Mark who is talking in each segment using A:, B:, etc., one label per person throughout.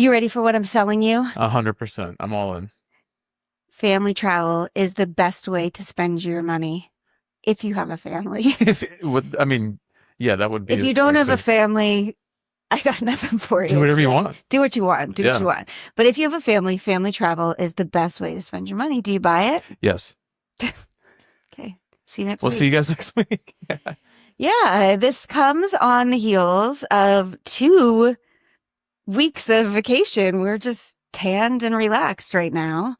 A: You ready for what I'm selling you?
B: 100%. I'm all in.
A: Family travel is the best way to spend your money if you have a family.
B: I mean, yeah, that would be
A: If you don't have a
B: actually
A: family, I got nothing for
B: do
A: you.
B: whatever you want.
A: Do what you want. Do what you
B: Yeah.
A: want. But if you have a family, family travel is the best way to spend your money. Do you buy it?
B: Yes.
A: Okay. See you next
B: We'll
A: week.
B: see you guys next week.
A: Yeah, this comes on the heels of 2 weeks of vacation. We're just tanned and relaxed right now.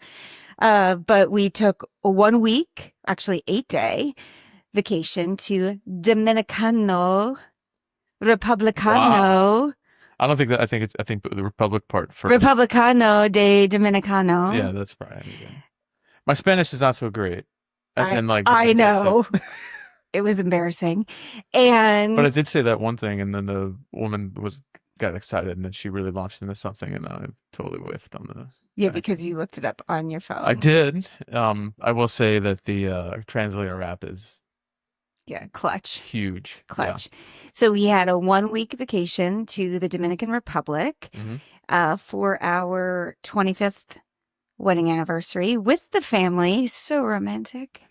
A: But we took a 1 week, actually 8-day vacation to Dominicano Republicano.
B: Wow. I don't think that. I think the Republic part first.
A: Republicano de Dominicano.
B: Yeah, that's Brian again. My Spanish is not so great. As in, like,
A: I
B: defensive
A: know.
B: stuff.
A: It was embarrassing. And
B: But I did say that one thing, and then the woman got excited, and then she really launched into something, and I totally whiffed on the.
A: yeah, because you looked it up on your phone.
B: I did. I will say that the translator app is
A: clutch.
B: huge.
A: Clutch. So we had a 1 week vacation to the Dominican Republic for our 25th wedding anniversary with the family. So romantic.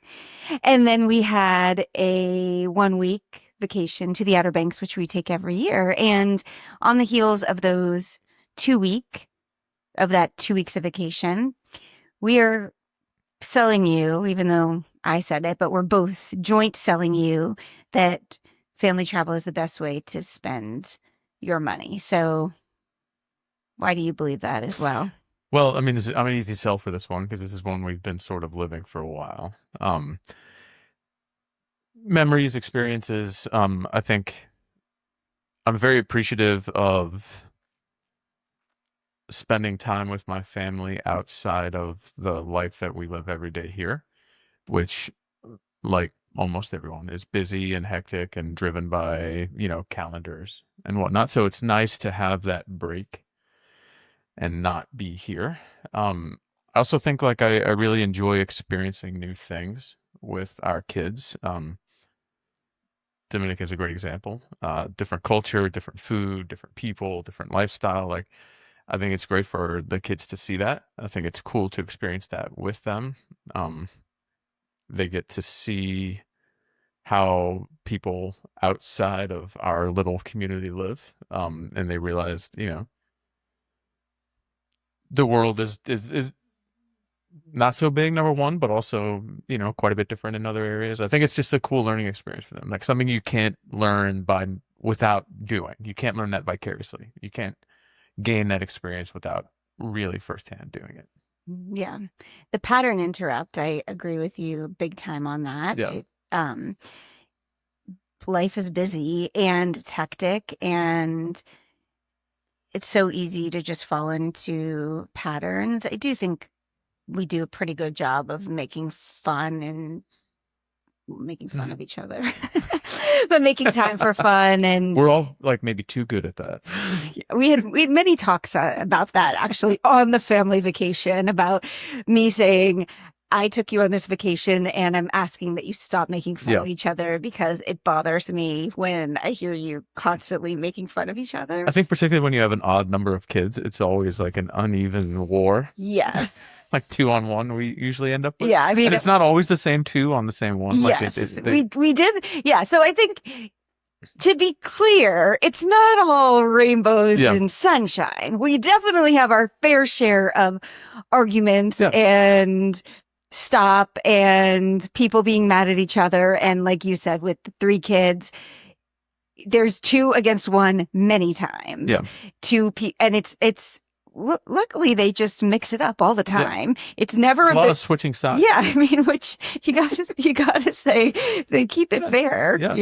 A: And then we had a 1 week vacation to the Outer Banks, which we take every year. And on the heels of that 2 weeks of vacation, we are selling you, even though I said it, but we're both joint selling you that family travel is the best way to spend your money. So why do you believe that as well?
B: Well, I mean, I'm an easy sell for this one because this is one we've been sort of living for a while. Memories, experiences. I think I'm very appreciative of spending time with my family outside of the life that we live every day here, which, like almost everyone, is busy and hectic and driven by, calendars and whatnot. So it's nice to have that break and not be here. I also think like I really enjoy experiencing new things with our kids. Dominica is a great example. Different culture, different food, different people, different lifestyle. Like, I think it's great for the kids to see that. I think it's cool to experience that with them. They get to see how people outside of our little community live, and they realize, the world is not so big, number one, but also, quite a bit different in other areas. I think it's just a cool learning experience for them, like something you can't learn without doing. You can't learn that vicariously. You can't gain that experience without really firsthand doing it.
A: Yeah. The pattern interrupt, I agree with you big time on that.
B: Yeah.
A: Life is busy and it's hectic, and it's so easy to just fall into patterns. I do think we do a pretty good job of making fun of each other, but making time for fun. And
B: we're all like maybe too good at that.
A: We had many talks about that actually on the family vacation, about me saying, I took you on this vacation and I'm asking that you stop making fun of each other because it bothers me when I hear you constantly making fun of each other.
B: I think particularly when you have an odd number of kids, it's always like an uneven war.
A: Yes.
B: Like 2 on 1 we usually end up with.
A: Yeah, I mean,
B: and it's not always the same 2 on the same one.
A: Yes, we did. Yeah, so I think, to be clear, it's not all rainbows and sunshine. We definitely have our fair share of arguments and stop and people being mad at each other. And like you said, with the 3 kids, there's 2 against 1 many times.
B: Yeah.
A: And it's luckily they just mix it up all the time. It's never
B: a lot of switching sides.
A: Yeah, I mean, which you gotta say they keep it fair.
B: Yeah.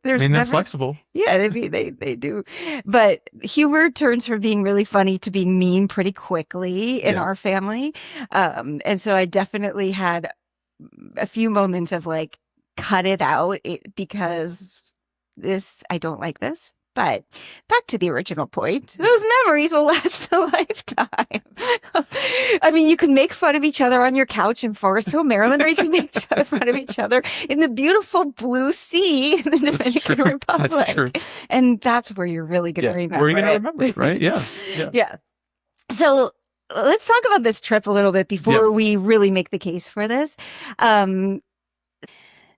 B: They're flexible.
A: Yeah, they do. But humor turns from being really funny to being mean pretty quickly in our family. And so I definitely had a few moments of like, cut it out because I don't like this. But back to the original point, those memories will last a lifetime. I mean, you can make fun of each other on your couch in Forest Hill, Maryland, or you can make fun of each other in the beautiful blue sea in the Dominican Republic.
B: That's true.
A: And that's where you're really going to remember.
B: Where you're going to remember it, right? Yeah.
A: Yeah. So let's talk about this trip a little bit before
B: Yep.
A: we really make the case for this. Um,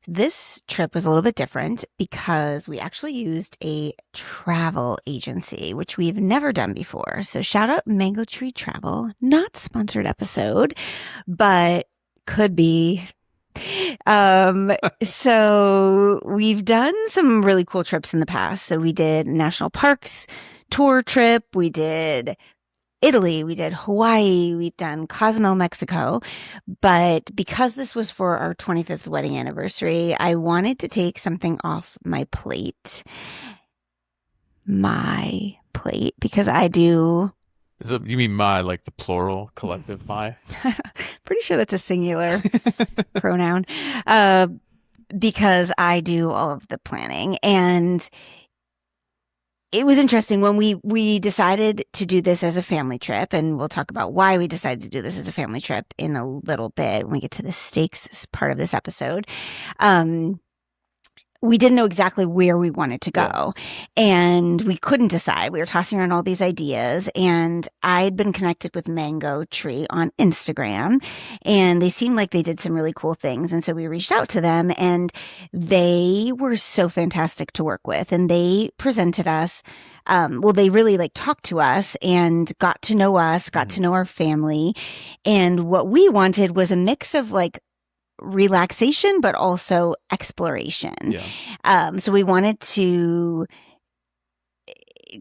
A: this trip was a little bit different because we actually used a travel agency, which we've never done before. So shout out Mango Tree Travel, not sponsored episode, but could be. So we've done some really cool trips in the past. So we did national parks tour trip. We did Italy, we did Hawaii, we've done Cozumel, Mexico. But because this was for our 25th wedding anniversary, I wanted to take something off my plate. My plate, because I do.
B: You mean my, like the plural collective my?
A: Pretty sure that's a singular pronoun. Because I do all of the planning. And it was interesting when we decided to do this as a family trip, and we'll talk about why we decided to do this as a family trip in a little bit when we get to the stakes part of this episode. We didn't know exactly where we wanted to go, and we couldn't decide. We were tossing around all these ideas, and I'd been connected with Mango Tree on Instagram, and they seemed like they did some really cool things. And so we reached out to them, and they were so fantastic to work with, and they presented us. They really like talked to us and got to know us, got to know our family. And what we wanted was a mix of like relaxation, but also exploration.
B: Yeah.
A: So we wanted to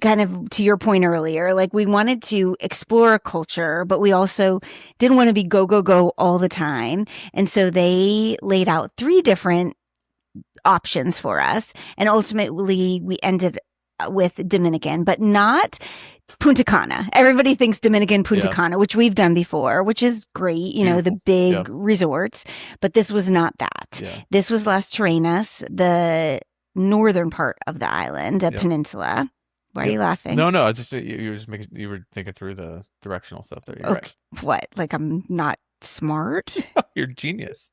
A: kind of, to your point earlier, like we wanted to explore a culture, but we also didn't want to be go, go, go all the time. And so they laid out 3 different options for us. And ultimately we ended with Dominican, but not Punta Cana. Everybody thinks Dominican Punta Cana, which we've done before, which is great, you know, the big resorts, but this was not that.
B: Yeah.
A: This was Las Terrenas, the northern part of the island, a peninsula. Why are you laughing?
B: No, I just you were thinking through the directional stuff there. You're right.
A: What? Like I'm not smart?
B: You're a genius.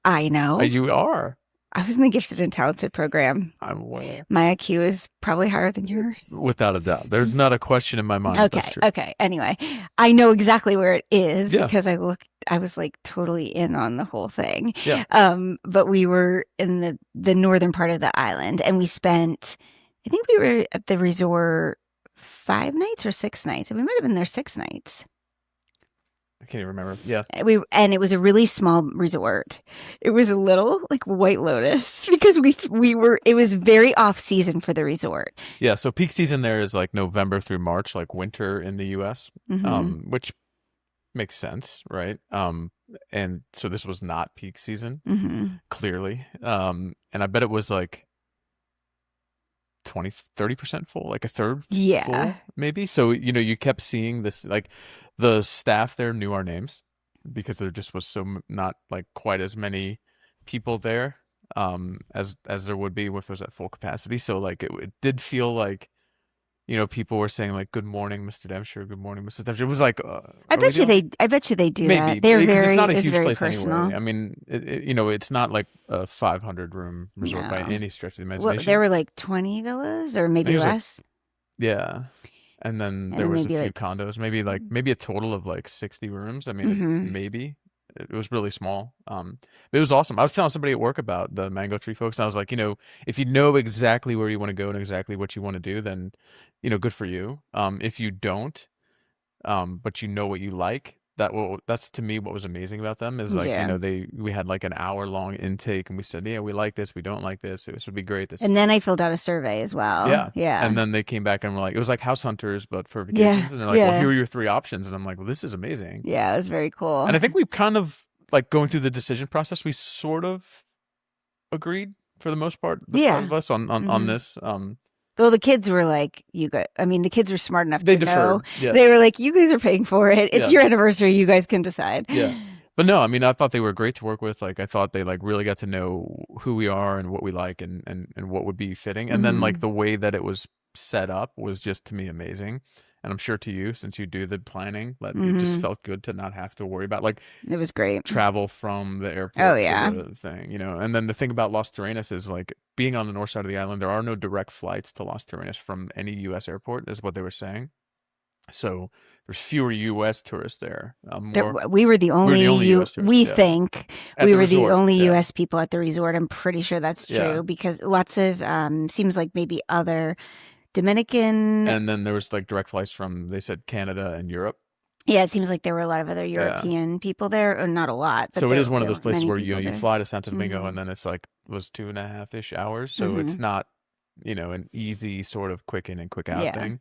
A: I know.
B: You are.
A: I was in the gifted and talented program.
B: I'm aware.
A: My IQ is probably higher than yours.
B: Without a doubt. There's not a question in my mind.
A: Okay.
B: That's true.
A: Okay. Anyway, I know exactly where it is because I was like totally in on the whole thing.
B: Yeah.
A: But we were in the northern part of the island, and we spent, I think we were at the resort 5 nights or 6 nights. And we might have been there 6 nights.
B: I can't even remember. Yeah.
A: And it was a really small resort. It was a little like White Lotus because it was very off season for the resort.
B: Yeah. So peak season there is like November through March, like winter in the US, which makes sense. Right. And so this was not peak season, clearly. And I bet it was like 20-30% full, like a third full, maybe. So, you know, you kept seeing this, like the staff there knew our names because there just was not like quite as many people there as there would be if it was at full capacity. So like it did feel like, you know, people were saying like, "Good morning, Mr. Dempster. Good morning, Mr. Dempster." It was like,
A: I bet you they do
B: maybe
A: that. They're
B: because it's not a huge place
A: personal.
B: anyway. I mean, you know, it's not like a 500-room resort by any stretch of the imagination.
A: Well, there were like 20 villas or maybe less.
B: And then there was a few condos, maybe a total of like 60 rooms. I mean, maybe. It was really small. It was awesome. I was telling somebody at work about the Mango Tree folks, and I was like, you know, if you know exactly where you want to go and exactly what you want to do, then, you know, good for you. If you don't, but you know what you like, that's to me what was amazing about them is like, you know, we had like an hour-long intake, and we said, yeah, we like this, we don't like this, this would be great.
A: And then I filled out a survey as well. Yeah.
B: And then they came back and were like, it was like House Hunters, but for vacations. And they're like, well, here are your 3 options. And I'm like, well, this is amazing.
A: Yeah, it was very cool.
B: And I think we kind of like going through the decision process, we sort of agreed for the most part, the 5 of us on this.
A: Well, the kids were like, the kids were smart enough
B: to
A: know.
B: Yeah.
A: They were like, you guys are paying for it. It's your anniversary. You guys can decide.
B: Yeah. But no, I mean, I thought they were great to work with. Like, I thought they like really got to know who we are and what we like and what would be fitting. And then like the way that it was set up was just to me amazing. And I'm sure to you, since you do the planning, that it just felt good to not have to worry about like
A: it was great
B: travel from the airport to the thing, you know. And then the thing about Las Terrenas is like being on the north side of the island, there are no direct flights to Las Terrenas from any U.S. airport, is what they were saying. So there's fewer U.S. tourists there.
A: We were the only,
B: U.S. tourists.
A: we
B: yeah.
A: think
B: At
A: we
B: the
A: were the
B: resort,
A: only
B: yeah.
A: U.S. people at the resort. I'm pretty sure that's true
B: Yeah.
A: because lots of, seems like maybe other Dominican.
B: And then there was like direct flights from, they said, Canada and Europe.
A: Yeah, it seems like there were a lot of other European people there, or not a lot, but
B: So it is one of
A: there
B: those
A: were
B: places
A: many
B: where
A: people
B: you
A: there.
B: fly to Santo Domingo and then it's like was 2.5-ish hours. So it's not, an easy sort of quick in and quick out thing,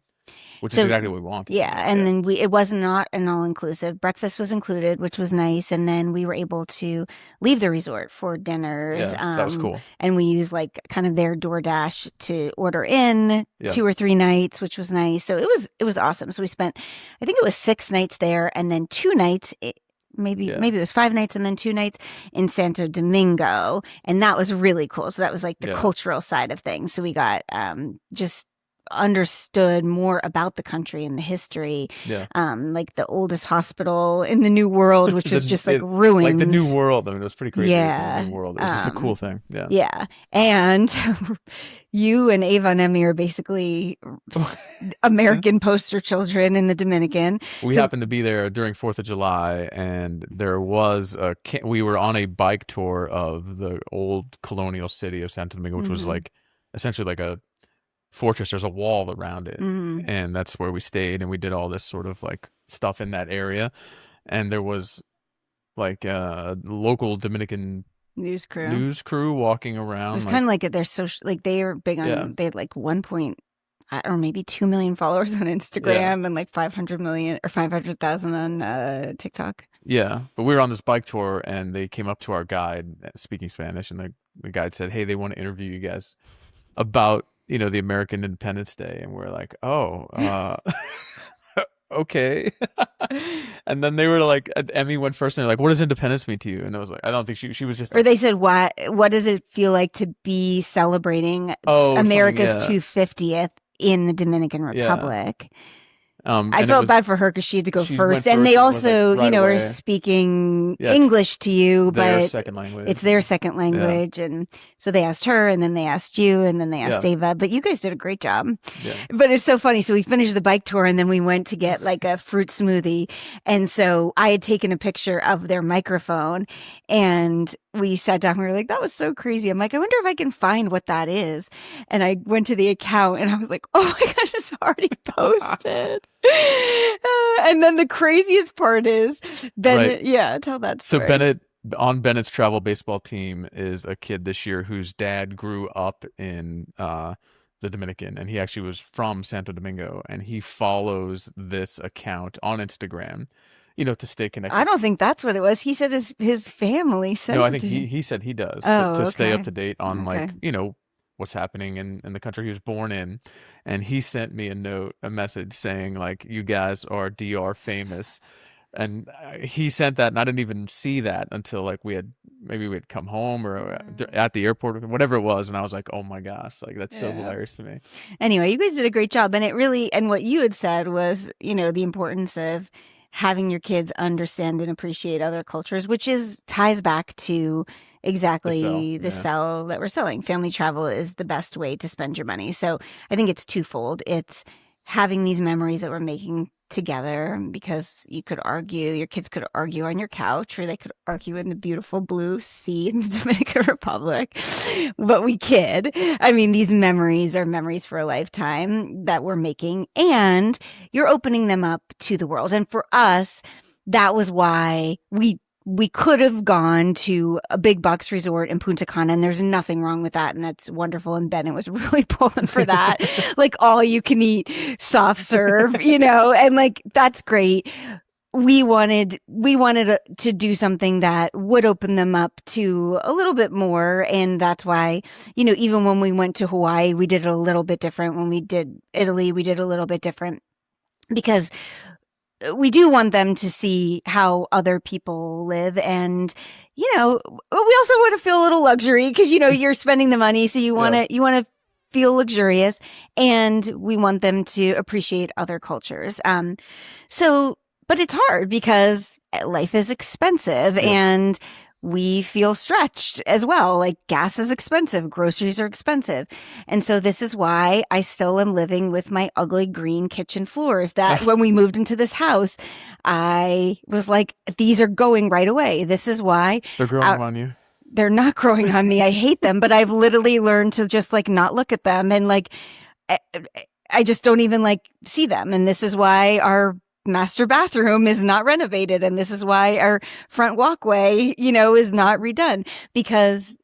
B: which is exactly what we want.
A: Yeah, and then it was not an all-inclusive. Breakfast was included, which was nice, and then we were able to leave the resort for dinners.
B: Yeah, that was cool.
A: And we used like kind of their DoorDash to order in 2 or 3 nights, which was nice. So it was awesome. So we spent, I think it was 6 nights there, and then 2 nights. Maybe it was 5 nights and then 2 nights in Santo Domingo, and that was really cool. So that was like the cultural side of things. So we got just understood more about the country and the history. Like the oldest hospital in the New World, which was just like ruins.
B: Like the New World. I mean, it was pretty crazy.
A: Yeah.
B: The New World. It was just a cool thing. Yeah.
A: Yeah. And you and Ava and Emmy are basically American poster children in the Dominican.
B: We happened to be there during 4th of July, and there was we were on a bike tour of the old colonial city of Santo Domingo, which was like essentially like a fortress. There's a wall around it, and that's where we stayed, and we did all this sort of like stuff in that area. And there was like a local Dominican news crew walking around.
A: It was kind of like their social, like they were big on, they had like 1 or maybe 2 million followers on Instagram and like 500 million or 500,000 on TikTok.
B: Yeah, but we were on this bike tour, and they came up to our guide speaking Spanish, and the guide said, "Hey, they want to interview you guys about the American Independence Day." And we're like, "Oh, okay." And then they were like, Emmy went first, and they're like, "What does independence mean to you?" And I was like, I don't think she was just.
A: Or they said, "What does it feel like to be celebrating America's 250th in the Dominican Republic?" I felt bad for her because she had to go first, and they also, are speaking English to you, but
B: it's
A: their second language, and so they asked her, and then they asked you, and then they asked Ava. But you guys did a great job. Yeah. But it's so funny. So we finished the bike tour, and then we went to get like a fruit smoothie, and so I had taken a picture of their microphone, and we sat down. We were like, "That was so crazy." I'm like, "I wonder if I can find what that is." And I went to the account, and I was like, "Oh my gosh, it's already posted." And then the craziest part is Bennett. Right. Tell that story.
B: So Bennett's travel baseball team is a kid this year whose dad grew up in the Dominican, and he actually was from Santo Domingo, and he follows this account on Instagram, to stay connected.
A: I don't think that's what it was. He said his family sent it.
B: No, I think he said he does to stay up to date on what's happening in the country he was born in. And he sent me a message saying like, "You guys are DR famous." And he sent that, and I didn't even see that until like we had come home or at the airport or whatever it was. And I was like, "Oh my gosh, like that's so hilarious to me."
A: Anyway, you guys did a great job. And what you had said was, the importance of having your kids understand and appreciate other cultures, which ties back to exactly the sell that we're selling. Family travel is the best way to spend your money. So I think it's twofold. It's having these memories that we're making together, because your kids could argue on your couch, or they could argue in the beautiful blue sea in the Dominican Republic. But we kid. I mean, these memories are memories for a lifetime that we're making, and you're opening them up to the world. And for us, that was why we could have gone to a big box resort in Punta Cana, and there's nothing wrong with that. And that's wonderful. And Bennett was really pulling for that, like all you can eat soft serve, and like, that's great. We wanted to do something that would open them up to a little bit more. And that's why, even when we went to Hawaii, we did it a little bit different. When we did Italy, we did a little bit different, because we do want them to see how other people live. And, we also want to feel a little luxury, because, you're spending the money. So you want to feel luxurious, and we want them to appreciate other cultures. But it's hard because life is expensive, and we feel stretched as well. Like gas is expensive, groceries are expensive. And so this is why I still am living with my ugly green kitchen floors that when we moved into this house, I was like, these are going right away. This is why
B: they're growing on you.
A: They're not growing on me. I hate them, but I've literally learned to just like not look at them. And like, I just don't even like see them. And this is why our master bathroom is not renovated. And this is why our front walkway, is not redone, because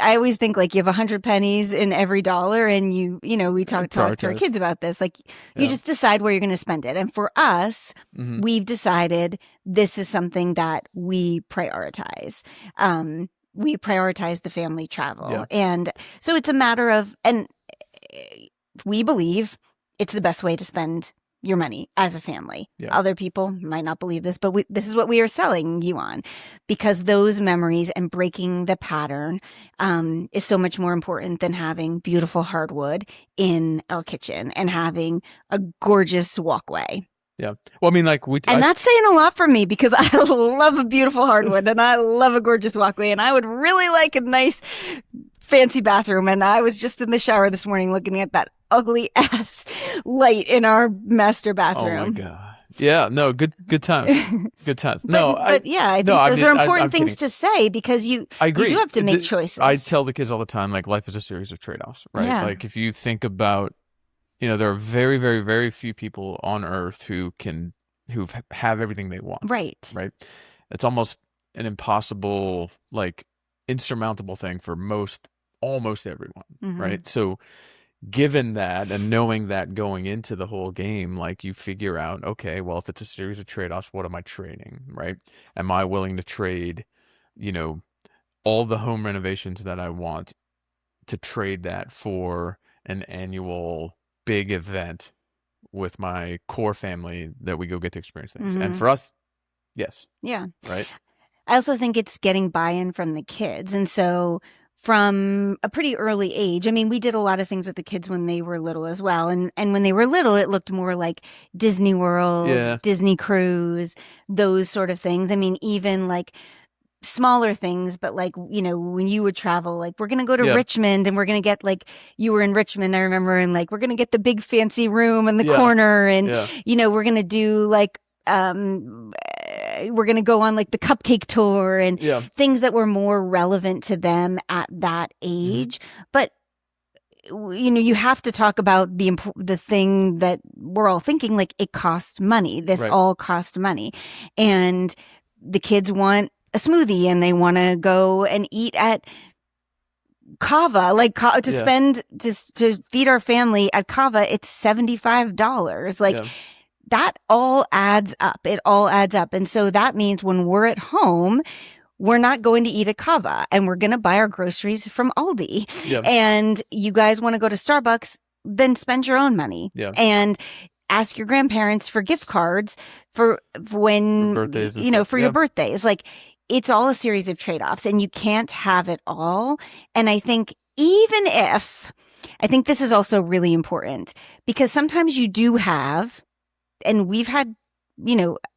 A: I always think like you have 100 pennies in every dollar, and we talk to our kids about this. Like you just decide where you're going to spend it. And for us, we've decided this is something that we prioritize. We prioritize the family travel.
B: Yeah.
A: And so it's a matter of, and we believe it's the best way to spend your money as a family. Yeah. Other people might not believe this, but this is what we are selling you on, because those memories and breaking the pattern is so much more important than having beautiful hardwood in our kitchen and having a gorgeous walkway.
B: Yeah. Well, I mean, like
A: and that's saying a lot for me, because I love a beautiful hardwood and I love a gorgeous walkway, and I would really like a nice fancy bathroom. And I was just in the shower this morning looking at that ugly ass light in our master bathroom.
B: Oh my God. Yeah. No, good times. Good times.
A: I think those are important things to say, because I agree. You do have to make choices.
B: I tell the kids all the time, like, life is a series of trade-offs, right? Yeah. Like if you think about, there are very, very, very few people on earth who have everything they want.
A: Right.
B: Right. It's almost an impossible, like, insurmountable thing for almost everyone. Right. So given that, and knowing that going into the whole game, like you figure out, okay, well, if it's a series of trade-offs, what am I trading? Right. Am I willing to trade, all the home renovations that I want, to trade that for an annual big event with my core family that we go get to experience things? And for us, yes.
A: Yeah.
B: Right.
A: I also think it's getting buy-in from the kids. And so from a pretty early age, I mean, we did a lot of things with the kids when they were little as well. And when they were little, it looked more like Disney World, Disney Cruise, those sort of things. I mean, even like smaller things, but like, when you would travel, like we're going to go to Richmond, and we're going to get, like, you were in Richmond, I remember, and like, we're going to get the big fancy room in the corner. And, we're going to do like, we're going to go on like the cupcake tour and things that were more relevant to them at that age. But you have to talk about the thing that we're all thinking, like, it costs money. This all costs money. And the kids want a smoothie, and they want to go and eat at Cava, like to spend to feed our family at Cava. It's $75. Like that all adds up. It all adds up. And so that means when we're at home, we're not going to eat at Cava, and we're going to buy our groceries from Aldi. And you guys want to go to Starbucks, then spend your own money. And ask your grandparents for gift cards for when,
B: birthdays
A: for your birthdays. Like, it's all a series of trade-offs, and you can't have it all. And I think I think this is also really important, because sometimes you do have, and we've had,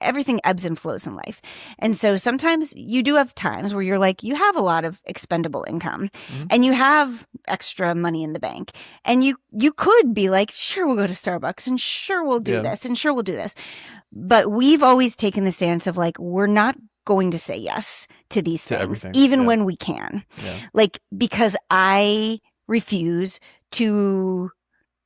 A: everything ebbs and flows in life. And so sometimes you do have times where you're like, you have a lot of expendable income and you have extra money in the bank, and you could be like, sure, we'll go to Starbucks, and sure, we'll do this, and sure, we'll do this. But we've always taken the stance of like, we're not going to say yes to these things, even when we can. Like, because I refuse to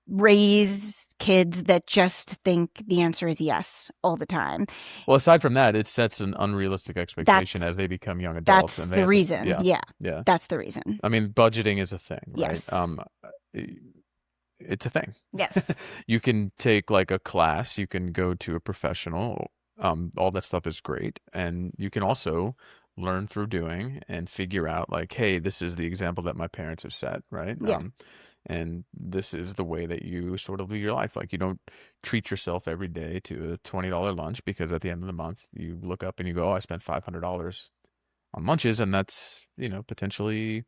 A: raise kids that just think the answer is yes all the time.
B: Well, aside from that, it sets an unrealistic expectation as they become young adults.
A: That's the reason. That's the reason.
B: I mean, budgeting is a thing, right?
A: Yes.
B: It's a thing.
A: Yes.
B: You can take like a class, you can go to a professional, all that stuff is great. And you can also learn through doing and figure out like, hey, this is the example that my parents have set, right? And this is the way that you sort of live your life. Like, you don't treat yourself every day to a $20 lunch, because at the end of the month you look up and you go, oh, I spent $500 on lunches, and that's, potentially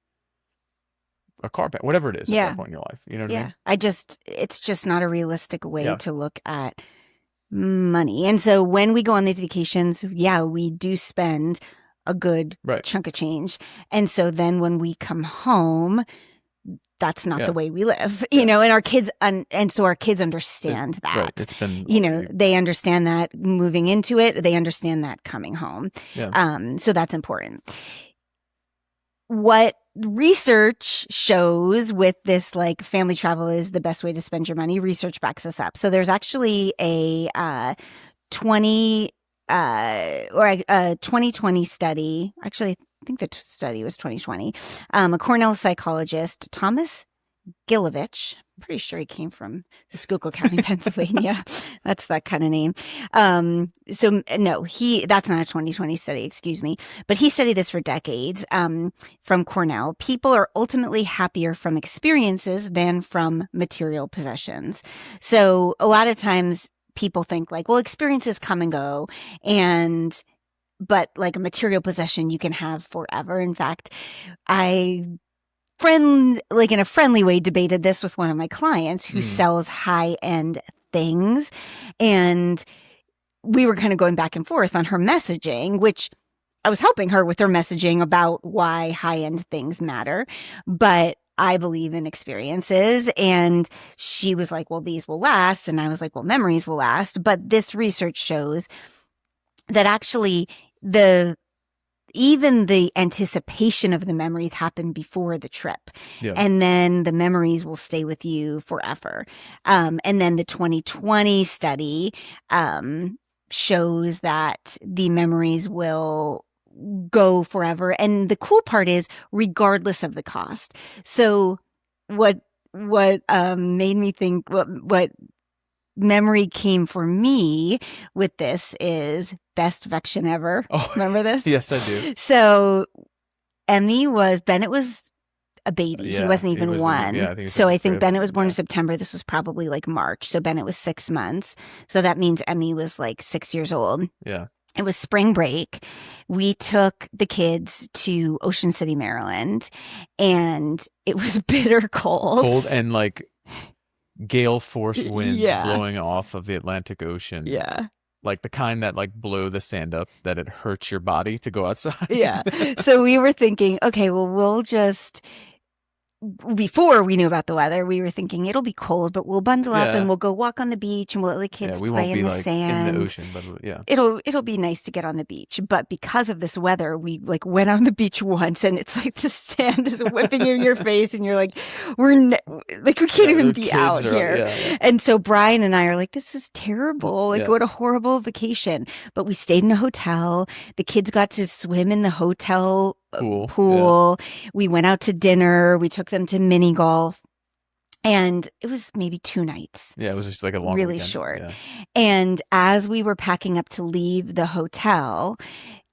B: a car payment, whatever it is at that point in your life. You know what I mean?
A: It's just not a realistic way to look at money. And so when we go on these vacations, we do spend a good chunk of change. And so then when we come home, that's not the way we live, you know, and our kids, and so our kids understand that.
B: Right. It's been,
A: you know, they understand that moving into it, they understand that coming home.
B: Yeah.
A: So that's important. What research shows with this, like, family travel is the best way to spend your money, research backs this up. So there's actually a 2020 study. Actually, I think the study was 2020. A Cornell psychologist, Thomas Gilovich, I'm pretty sure he came from Schuylkill County, Pennsylvania. That's that kind of name. So no, that's not a 2020 study, excuse me. But he studied this for decades, from Cornell. People are ultimately happier from experiences than from material possessions. So a lot of times people think like, well, experiences come and go, but like a material possession you can have forever. In fact, in a friendly way, debated this with one of my clients who sells high-end things. And we were kind of going back and forth on her messaging, which I was helping her with her messaging about why high-end things matter. But I believe in experiences. And she was like, well, these will last. And I was like, well, memories will last. But this research shows that actually even the anticipation of the memories happen before the trip. Yeah. And then the memories will stay with you forever. And then the 2020 study shows that the memories will go forever. And the cool part is regardless of the cost. So what made me think, what memory came for me with this is best vection ever. Oh, remember this?
B: Yes, I do.
A: So Bennett was a baby. He wasn't even one. I think Bennett was born in September. This was probably like March. So Bennett was 6 months. So that means Emmy was like 6 years old.
B: Yeah.
A: It was spring break. We took the kids to Ocean City, Maryland, and it was bitter cold.
B: Cold and like gale force winds blowing off of the Atlantic Ocean.
A: Yeah.
B: Like the kind that like blow the sand up that it hurts your body to go outside.
A: Yeah. So we were thinking, okay, well, we'll just, before we knew about the weather, we were thinking it'll be cold, but we'll bundle up and we'll go walk on the beach and we'll let the kids play in the sand.
B: In the ocean, but
A: it'll be nice to get on the beach. But because of this weather, we like went on the beach once, and it's like the sand is whipping in your face, and you're like, we can't even be out here. And so Brian and I are like, this is terrible. Like, what a horrible vacation. But we stayed in a hotel. The kids got to swim in the hotel pool. Yeah. We went out to dinner. We took them to mini golf. And it was maybe 2 nights.
B: Yeah, it was just like a long
A: really
B: weekend.
A: Short. Yeah. And as we were packing up to leave the hotel,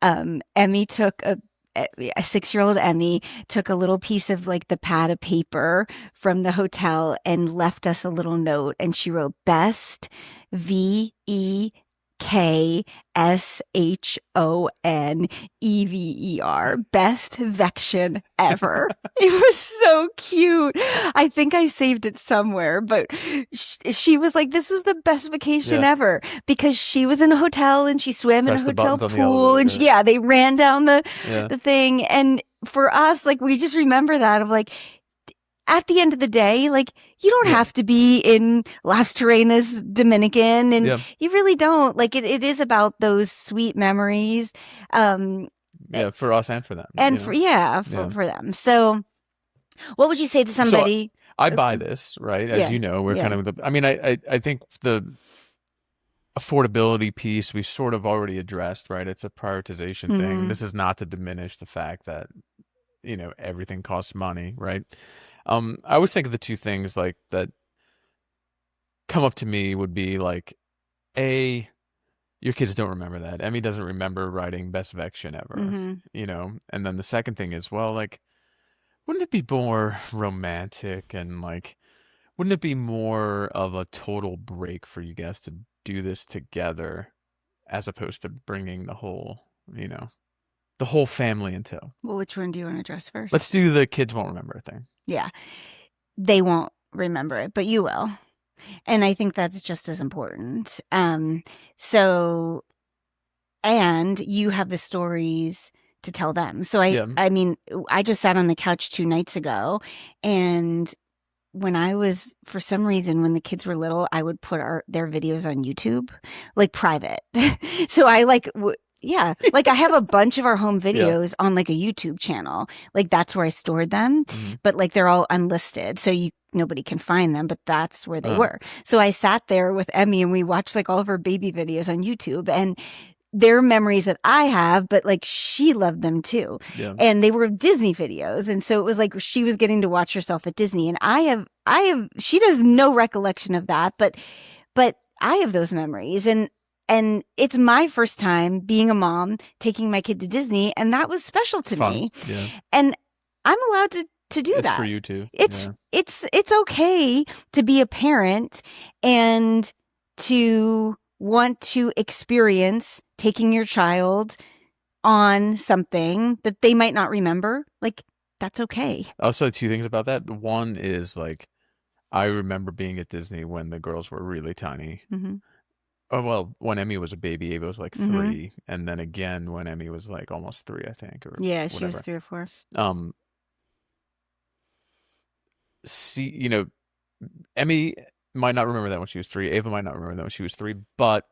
A: Emmy took a 6-year-old Emmy took a little piece of like the pad of paper from the hotel and left us a little note. And she wrote, best VEKSHONEVER, best vection ever. It was so cute. I think I saved it somewhere, but she was like, this was the best vacation ever, because she was in a hotel and she swam in a hotel pool, and they ran down the thing. And for us, like, we just remember that of like, at the end of the day, like, you don't have to be in Las Terrenas, Dominican, and you really don't. Like, it is about those sweet memories.
B: For us and for them.
A: And for them. So what would you say to somebody?
B: So I buy this, right? As you know, we're kind of I think the affordability piece we sort of already addressed, right? It's a prioritization thing. This is not to diminish the fact that, everything costs money, right? I always think of the two things like that come up to me would be like, A, your kids don't remember that. Emmy doesn't remember writing best vection ever, and then the second thing is, well, like, wouldn't it be more romantic and like, wouldn't it be more of a total break for you guys to do this together as opposed to bringing the whole family in tow?
A: Well, which one do you want to address first?
B: Let's do the kids won't remember a thing.
A: Yeah. They won't remember it, but you will. And I think that's just as important. And you have the stories to tell them. So
B: Yeah.
A: I mean, I just sat on the couch 2 nights ago, and when I was, for some reason, when the kids were little, I would put their videos on YouTube, like private. So I like, yeah, like I have a bunch of our home
B: Yeah.
A: videos on like a YouTube channel. Like that's where I stored them,
B: Mhm.
A: but like they're all unlisted. So nobody can find them, but that's where they
B: Uh-huh.
A: were. So I sat there with Emmy and we watched like all of her baby videos on YouTube, and they're memories that I have, but like she loved them too.
B: Yeah.
A: And they were Disney videos. And so it was like she was getting to watch herself at Disney. And she does no recollection of that, but I have those memories. And it's my first time being a mom, taking my kid to Disney. And that was special to
B: Fun.
A: me.
B: Yeah.
A: And I'm allowed to do
B: It's
A: that.
B: for you too.
A: It's
B: Yeah.
A: it's okay to be a parent and to want to experience taking your child on something that they might not remember. Like that's okay.
B: I'll say 2 things about that. One is like I remember being at Disney when the girls were really tiny.
A: Mm-hmm.
B: Oh well, when Emmy was a baby, Ava was like
A: Mm-hmm.
B: 3, and then again when Emmy was like almost 3, I think, or
A: Yeah, she was
B: whatever.
A: 3 or 4.
B: See, Emmy might not remember that when she was 3. Ava might not remember that when she was 3, but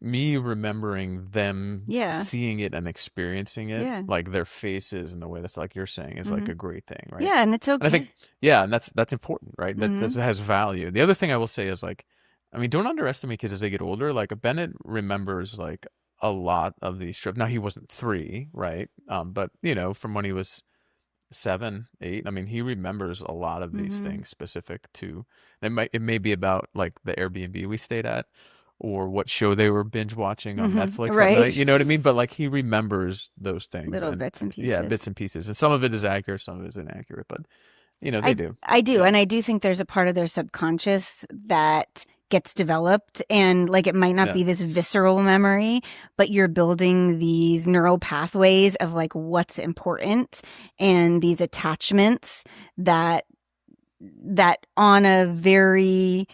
B: me remembering them
A: Yeah.
B: seeing it and experiencing it,
A: Yeah.
B: like their faces and the way that's like you're saying is like
A: Mm-hmm.
B: a great thing, right?
A: Yeah, and it's okay.
B: And I think, yeah, and that's important, right? That
A: Mhm.
B: has value. The other thing I will say is like, I mean, don't underestimate kids as they get older. Like Bennett remembers like a lot of these trips. Now he wasn't 3, right? But from when he was 7, 8, I mean, he remembers a lot of these
A: Mhm.
B: things specific to. It may be about like the Airbnb we stayed at, or what show they were binge watching on Netflix that night.
A: Right.
B: You know what I mean? But like he remembers those things,
A: Little
B: and
A: bits and
B: yeah,
A: pieces.
B: bits and pieces, and some of it is accurate, some of it is inaccurate, but they do.
A: I do.
B: Yeah.
A: And I do think there's a part of their subconscious that gets developed, and like it might not
B: Yeah.
A: be this visceral memory, but you're building these neural pathways of like what's important and these attachments that on a very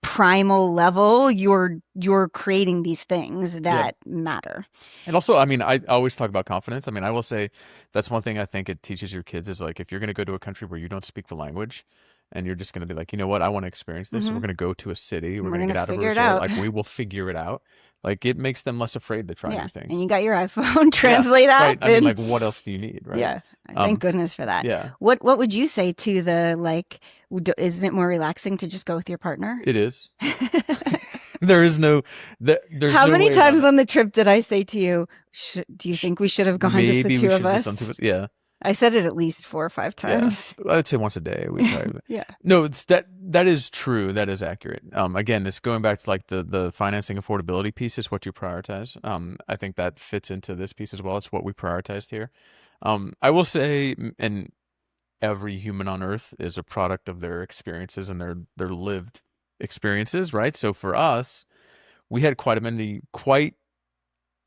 A: primal level you're creating these things that matter.
B: And also, I mean, I always talk about confidence. I mean, I will say that's one thing I think it teaches your kids is like if you're going to go to a country where you don't speak the language and you're just going to be like, you know what, I want to experience this. So we're going to go to a city. We're going to get out of a
A: figure it
B: resort.
A: out.
B: Like we will figure it out. Like it makes them less afraid to try new things.
A: And you got your iPhone translate app.
B: Right. I mean, like what else do you need, right?
A: Yeah. Thank goodness for that.
B: Yeah.
A: What would you say to the like? Isn't it more relaxing to just go with your partner?
B: It is. There is no. There's
A: How
B: no
A: many
B: way
A: times
B: around
A: on the trip did I say to you, do you think we should have gone just the 2 of us?
B: Yeah.
A: I said it at least 4 or 5 times.
B: Yeah. I'd say once a day. We probably.
A: Yeah.
B: No, it's that is true. That is accurate. Again, it's going back to like the financing affordability piece is what you prioritize. I think that fits into this piece as well. It's what we prioritized here. I will say, and every human on earth is a product of their experiences and their lived experiences, right? So for us, we had quite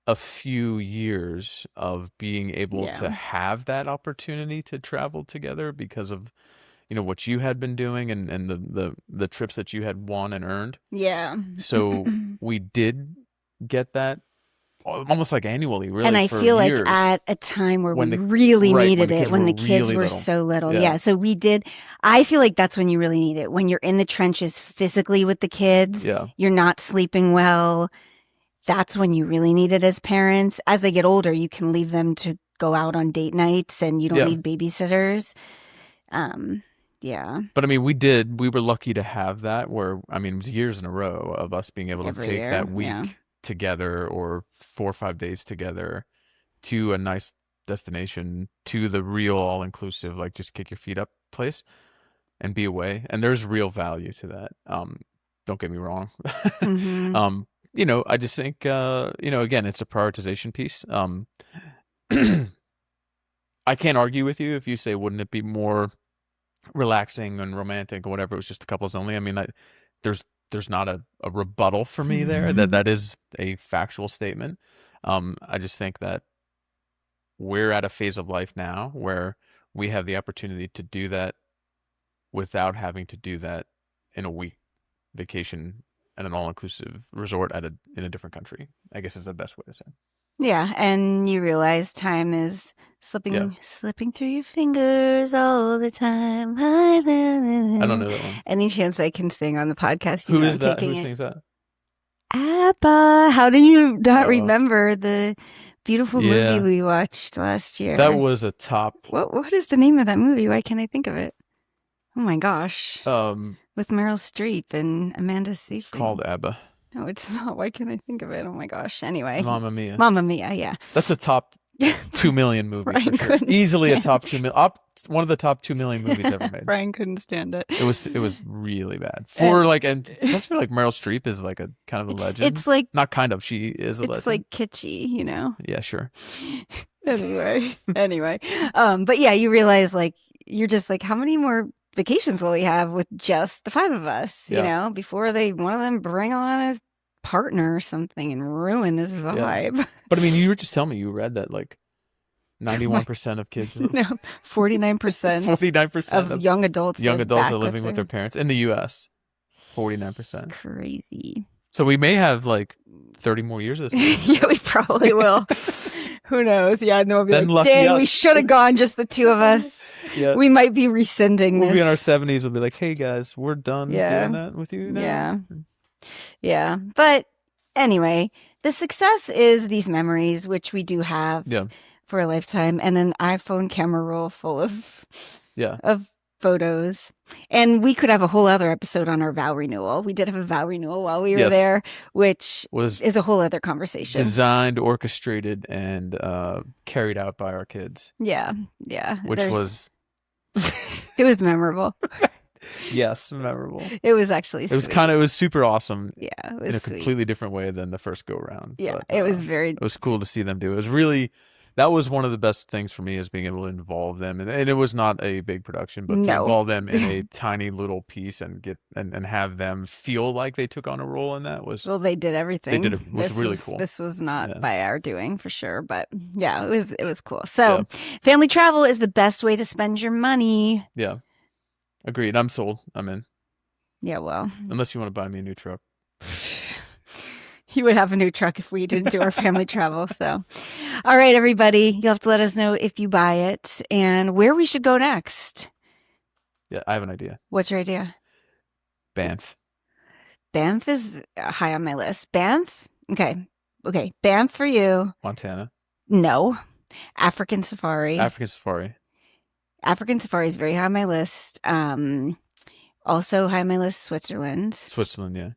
B: a few years of being able to have that opportunity to travel together because of what you had been doing and the trips that you had won and earned.
A: Yeah.
B: So we did get that almost like annually, really.
A: And I
B: for
A: feel
B: years,
A: like at a time where
B: when
A: we really
B: right,
A: needed it, when the kids
B: really
A: were
B: little.
A: so little.
B: Yeah.
A: Yeah. So we did. I feel like that's when you really need it. When you're in the trenches physically with the kids,
B: Yeah.
A: you're not sleeping well. That's when you really need it as parents. As they get older, you can leave them to go out on date nights and you don't
B: Yeah.
A: need babysitters. Yeah.
B: But I mean, we were lucky to have that where, I mean, it was years in a row of us being able to
A: Every
B: take
A: year,
B: that week
A: yeah.
B: together or 4 or 5 days together to a nice destination, to the real all-inclusive, like just kick your feet up place and be away. And there's real value to that. Don't get me wrong. I just think, again, it's a prioritization piece. I can't argue with you if you say, wouldn't it be more relaxing and romantic or whatever, it was just the couples only. I mean, there's not a rebuttal for me there. That is a factual statement. I just think that we're at a phase of life now where we have the opportunity to do that without having to do that in a week vacation at an all-inclusive resort in a different country, I guess is the best way to say.
A: Yeah, and you realize time is
B: Yeah.
A: slipping through your fingers all the time.
B: I don't know that one.
A: Any chance I can sing on the podcast,
B: Who
A: I'm
B: is that? Who
A: taking it.
B: sings that?
A: ABBA. How do you not
B: Oh.
A: remember the beautiful movie
B: Yeah.
A: we watched last year?
B: That was a top.
A: What is the name of that movie? Why can't I think of it? Oh my gosh. With Meryl Streep and Amanda Seyfried.
B: It's called ABBA.
A: No, it's not. Why can't I think of it? Oh my gosh. Anyway.
B: Mamma Mia.
A: Mamma Mia, yeah.
B: That's a top 2 million movie
A: Brian
B: for sure.
A: couldn't
B: Easily a
A: stand
B: top 2 million. One of the top 2 million movies ever made.
A: Brian couldn't stand it.
B: It was really bad. And especially like Meryl Streep is like a kind of a legend.
A: It's like
B: not kind of, she is a legend.
A: It's like kitschy, you know.
B: Yeah, sure.
A: Anyway. But yeah, you realize like you're just like, how many more vacations will we have with just the 5 of us? You know, before one of them bring on a partner or something and ruin this vibe.
B: Yeah. But I mean, you were just telling me you read that like 91% of kids.
A: No, 49%.
B: 49%
A: of young adults.
B: Are living with their parents in the U.S. 49%.
A: Crazy.
B: So we may have like 30 more years of this.
A: Yeah, we probably will. Who knows? Yeah, and then we'll be
B: Then
A: like, dang, we should have gone just the 2 of us.
B: Yeah.
A: We might be rescinding
B: We'll
A: this.
B: be in our 70s. We'll be like, hey guys, we're done doing that with you now.
A: Yeah. But anyway, the success is these memories, which we do have for a lifetime, and an iPhone camera roll full of photos. And we could have a whole other episode on our vow renewal. We did have a vow renewal while we were there, which is a whole other conversation.
B: Designed, orchestrated, and carried out by our kids.
A: Yeah.
B: Which was...
A: It was memorable.
B: Yes, memorable.
A: It was actually sweet.
B: It was super awesome.
A: Yeah, it was
B: in a
A: sweet.
B: Completely different way than the first go round.
A: Yeah,
B: but,
A: it was
B: it was cool to see them do it. It was really... That was one of the best things for me, is being able to involve them, and it was not a big production, but to involve them in a tiny little piece and get and have them feel like they took on a role in that was...
A: Well, they did everything.
B: They did it. Was really cool.
A: This was not by our doing for sure, but yeah, it was cool. So, family travel is the best way to spend your money.
B: Yeah, agreed. I'm sold. I'm in.
A: Yeah, well,
B: unless you want to buy me a new truck.
A: You would have a new truck if we didn't do our family travel. So, all right, everybody, you'll have to let us know if you buy it and where we should go next.
B: Yeah, I have an idea.
A: What's your idea?
B: Banff.
A: Banff is high on my list. Banff? Okay. Banff for you.
B: Montana.
A: No. African safari.
B: African safari.
A: African safari is very high on my list. Also high on my list, Switzerland.
B: Switzerland, yeah.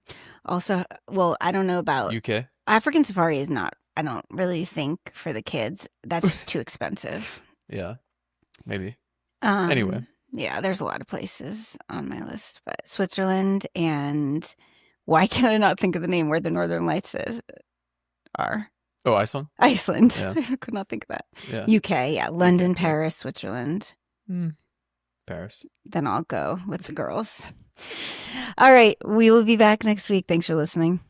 A: Also, well, I don't know about
B: UK.
A: African safari is not, I don't really think, for the kids. That's just too expensive.
B: Yeah, maybe. Anyway.
A: Yeah, there's a lot of places on my list, but Switzerland, and why can I not think of the name where the Northern Lights are?
B: Oh, Iceland?
A: Iceland.
B: Yeah.
A: I could not think of that.
B: Yeah.
A: UK, yeah. London, Paris, Switzerland.
B: Paris.
A: Then I'll go with the girls. All right. We will be back next week. Thanks for listening.